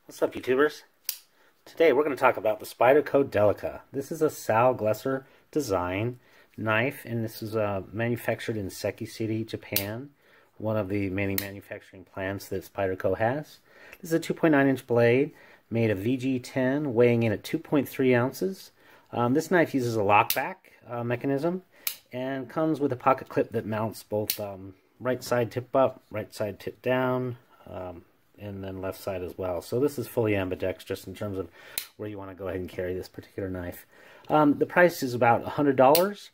What's up, YouTubers? Today we're going to talk about the Spyderco Delica. This is a Sal Glesser design knife, and this is manufactured in Seki City, Japan, one of the many manufacturing plants that Spyderco has. This is a 2.9-inch blade made of VG10, weighing in at 2.3 ounces. This knife uses a lockback mechanism and comes with a pocket clip that mounts both right side tip up, right side tip down, and then left side as well. So this is fully ambidextrous in terms of where you want to go ahead and carry this particular knife. The price is about $100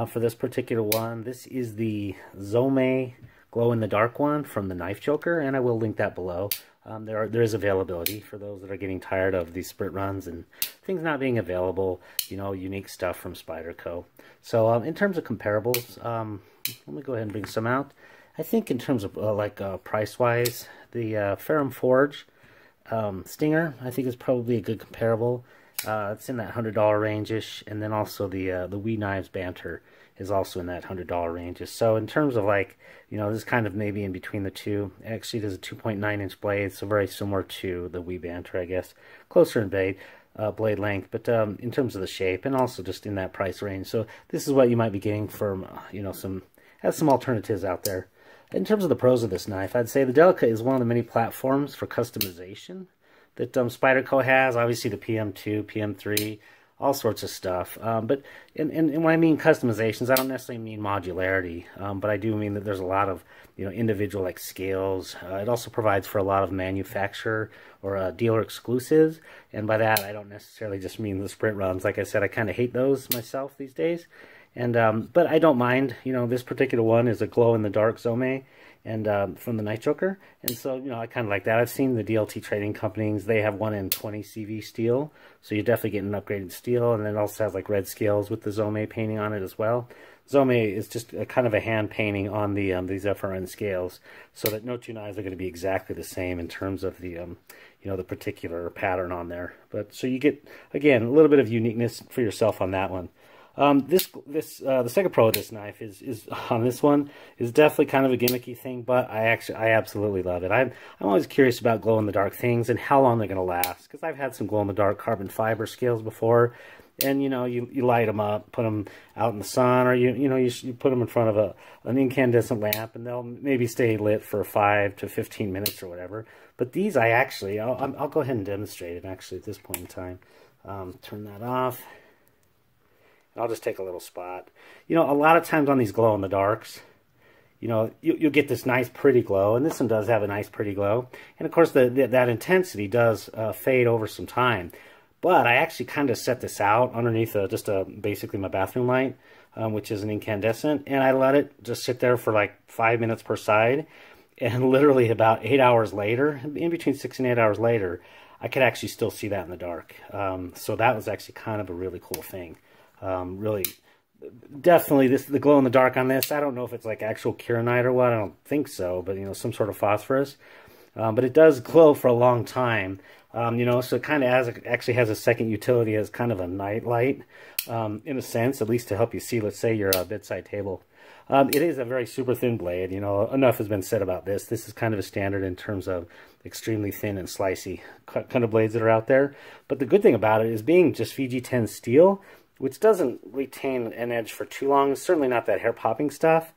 for this particular one. This is the Zome glow-in-the-dark one from the Knife Joker, and I will link that below. There is availability for those that are getting tired of these sprint runs and things not being available, you know, unique stuff from Spyderco. So in terms of comparables, let me go ahead and bring some out. I think in terms of price-wise, the Ferrum Forge Stinger, I think is probably a good comparable. It's in that $100 range-ish, and then also the Wee Knives Banter is also in that $100 range. So in terms of this is kind of maybe in between the two. Actually, it is a 2.9-inch blade, so very similar to the Wee Banter, I guess. Closer in blade length, but in terms of the shape, and also just in that price range. So this is what you might be getting from, has some alternatives out there. In terms of the pros of this knife, I'd say the Delica is one of the many platforms for customization that Spyderco has. Obviously the PM2, PM3, all sorts of stuff. But when I mean customizations, I don't necessarily mean modularity, but I do mean that there's a lot of individual scales. It also provides for a lot of manufacturer or dealer exclusives, and by that I don't necessarily just mean the sprint runs. Like I said, I kind of hate those myself these days. And but I don't mind. This particular one is a glow-in-the-dark Zome, and from the Knife Joker, and so I kind of like that. I've seen the DLT trading companies; they have one in 20 CV steel, so you're definitely getting an upgraded steel, and then it also has red scales with the Zome painting on it as well. Zome is just a kind of a hand painting on the these FRN scales, so that no two knives are going to be exactly the same in terms of the the particular pattern on there. But so you get, again, a little bit of uniqueness for yourself on that one. The second pro of this knife is on this one is definitely kind of a gimmicky thing, but I absolutely love it. I'm always curious about glow-in-the-dark things and how long they're going to last, because I've had some glow-in-the-dark carbon fiber scales before, and you light them up, put them out in the sun, or you put them in front of an incandescent lamp, and they'll maybe stay lit for 5 to 15 minutes or whatever. But these I'll go ahead and demonstrate it actually at this point in time. Turn that off. I'll just take a little spot. A lot of times on these glow-in-the-darks, you'll get this nice pretty glow, and this one does have a nice pretty glow. And of course, that intensity does fade over some time. But I actually kind of set this out underneath basically my bathroom light, which is an incandescent, and I let it just sit there for 5 minutes per side. And literally about 8 hours later, in between 6 and 8 hours later, I could actually still see that in the dark. So that was actually kind of a really cool thing. Really, definitely the glow in the dark on this. I don't know if it's actual kyanite or what. I don't think so, but some sort of phosphorus. But it does glow for a long time. So it kind of actually has a second utility as kind of a night light, in a sense, at least to help you see, let's say, your bedside table. It is a very super thin blade. Enough has been said about this. This is kind of a standard in terms of extremely thin and slicey kind of blades that are out there. But the good thing about it is being just VG10 steel, which doesn't retain an edge for too long. It's certainly not that hair-popping stuff,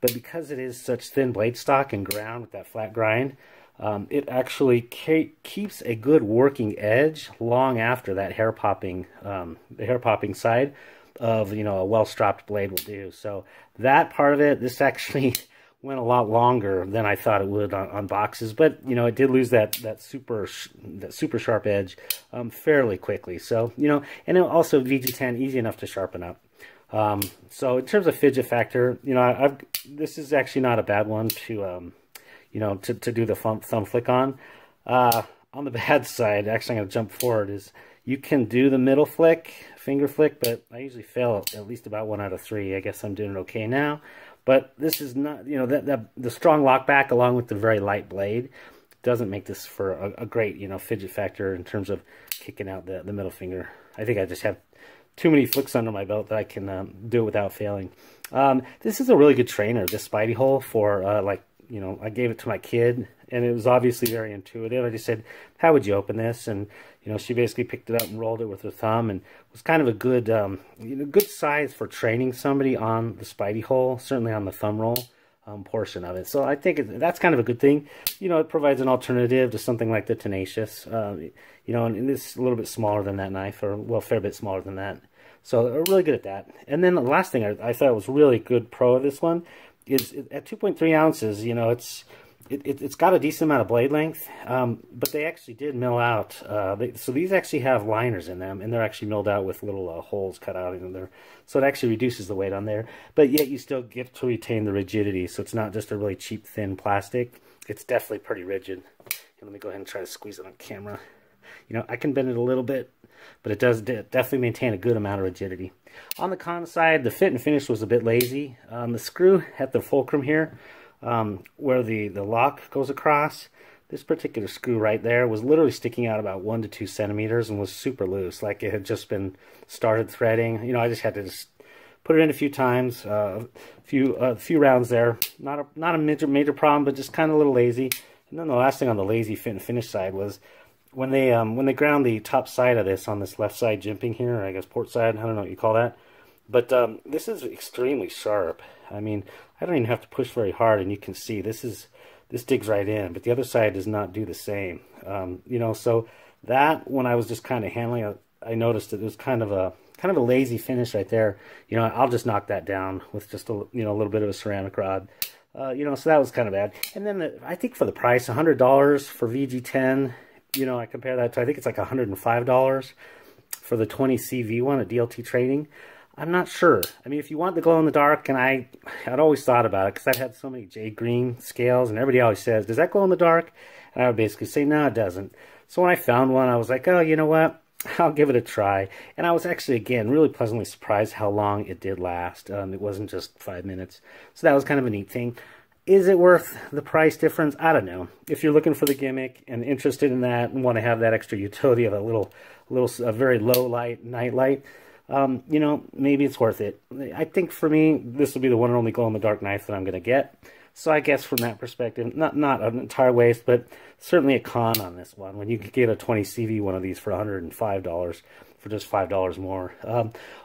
but because it is such thin blade stock and ground with that flat grind, it actually keeps a good working edge long after that hair-popping, the hair-popping side of a well-stropped blade will do. So that part of it, this actually went a lot longer than I thought it would on boxes, but it did lose that super sharp edge fairly quickly. So and also VG10, easy enough to sharpen up. So in terms of fidget factor, this is actually not a bad one to to do the thumb flick on. On the bad side, actually I'm going to jump forward, is you can do the middle flick, finger flick, but I usually fail at least about 1 out of 3. I guess I'm doing it okay now. But this is not, the strong lockback along with the very light blade doesn't make this for a great, fidget factor in terms of kicking out the middle finger. I think I just have too many flicks under my belt that I can do it without failing. This is a really good trainer, this Spidey hole, for you know, I gave it to my kid, and it was obviously very intuitive. I just said, how would you open this? And, you know, she basically picked it up and rolled it with her thumb, and it was kind of a good, you know, good size for training somebody on the Spidey hole, certainly on the thumb roll portion of it. So I think that's kind of a good thing. You know, it provides an alternative to something like the Tenacious, you know, and it's a little bit smaller than that knife, or, well, a fair bit smaller than that. So they're really good at that. And then the last thing I thought was really good pro of this one is at 2.3 ounces, you know, it's got a decent amount of blade length, but they actually did mill out. So these actually have liners in them, and they're actually milled out with little holes cut out in there. So it actually reduces the weight on there, but yet you still get to retain the rigidity. So it's not just a really cheap, thin plastic. It's definitely pretty rigid. And let me go ahead and try to squeeze it on camera. You know, I can bend it a little bit, but it does definitely maintain a good amount of rigidity. On the con side, the fit and finish was a bit lazy. The screw at the fulcrum here, where the lock goes across, this particular screw right there was literally sticking out about 1 to 2 centimeters and was super loose, like it had just been started threading. You know, I just had to put it in a few times, a few rounds there. Not a major problem, but just kind of a little lazy. And then the last thing on the lazy fit and finish side was when they ground the top side of this on this left side jimping here, or I guess port side, I don't know what you call that. But this is extremely sharp. I mean, I don't even have to push very hard, and you can see this digs right in. But the other side does not do the same. You know, so that when I was just kind of handling it, I noticed that it was kind of a lazy finish right there. You know, I'll just knock that down with just a little bit of a ceramic rod. You know, so that was kind of bad. And then I think for the price, $100 for VG10. You know, I compare that to, I think it's like $105 for the 20 CV one at DLT Trading. I'm not sure. I mean, if you want the glow in the dark, and I'd always thought about it because I've had so many jade green scales, and everybody always says, does that glow in the dark? And I would basically say, no, it doesn't. So when I found one, I was like, oh, you know what? I'll give it a try. And I was actually, again, really pleasantly surprised how long it did last. It wasn't just 5 minutes. So that was kind of a neat thing. Is it worth the price difference? I don't know. If you're looking for the gimmick and interested in that and want to have that extra utility of a very low light night light, you know, maybe it's worth it. I think for me, this will be the one and only glow in the dark knife that I'm going to get. So I guess from that perspective, not an entire waste, but certainly a con on this one. When you could get a 20 CV one of these for $105 for just $5 more.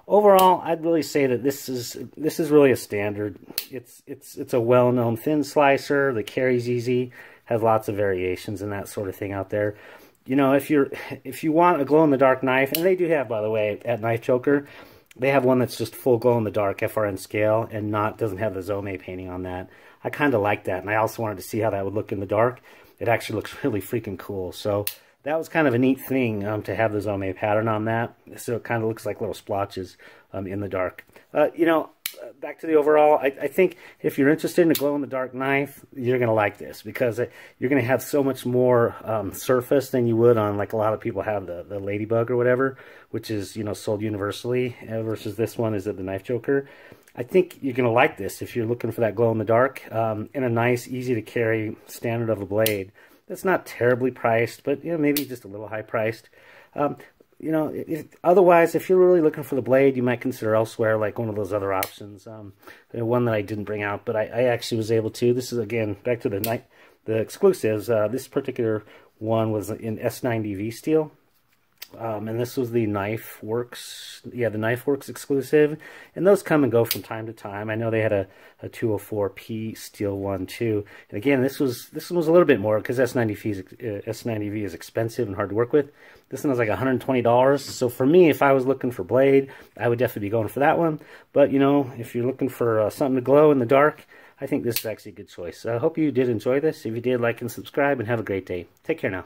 Overall, I'd really say that this is really a standard. It's a well-known thin slicer that carries easy, has lots of variations and that sort of thing out there. You know, if you want a glow-in-the-dark knife, and they do have, by the way, at Knife Joker, they have one that's just full glow-in-the-dark FRN scale and doesn't have the Zome painting on that. I kind of like that, and I also wanted to see how that would look in the dark. It actually looks really freaking cool. So that was kind of a neat thing to have the Zome pattern on that. So it kind of looks like little splotches in the dark. You know, back to the overall, I think if you're interested in a glow-in-the-dark knife, you're going to like this because you're going to have so much more surface than you would on, like a lot of people have the Ladybug or whatever, which is, you know, sold universally, versus this one is at the Knife Joker. I think you're going to like this if you're looking for that glow-in-the-dark in a nice, easy-to-carry standard of a blade. That's not terribly priced, but, you know, maybe just a little high-priced. You know, otherwise, if you're really looking for the blade, you might consider elsewhere, like one of those other options. One that I didn't bring out, but I actually was able to. This is, again, back to the exclusives. This particular one was in S90V steel. And this was the Knife Works, the Knife Works exclusive, and those come and go from time to time. I know they had a 204P steel one too. And again, this one was a little bit more because S90V is expensive and hard to work with. This one was like $120. So for me, if I was looking for blade, I would definitely be going for that one. But you know, if you're looking for something to glow in the dark, I think this is actually a good choice. So I hope you did enjoy this. If you did, like and subscribe, and have a great day. Take care now.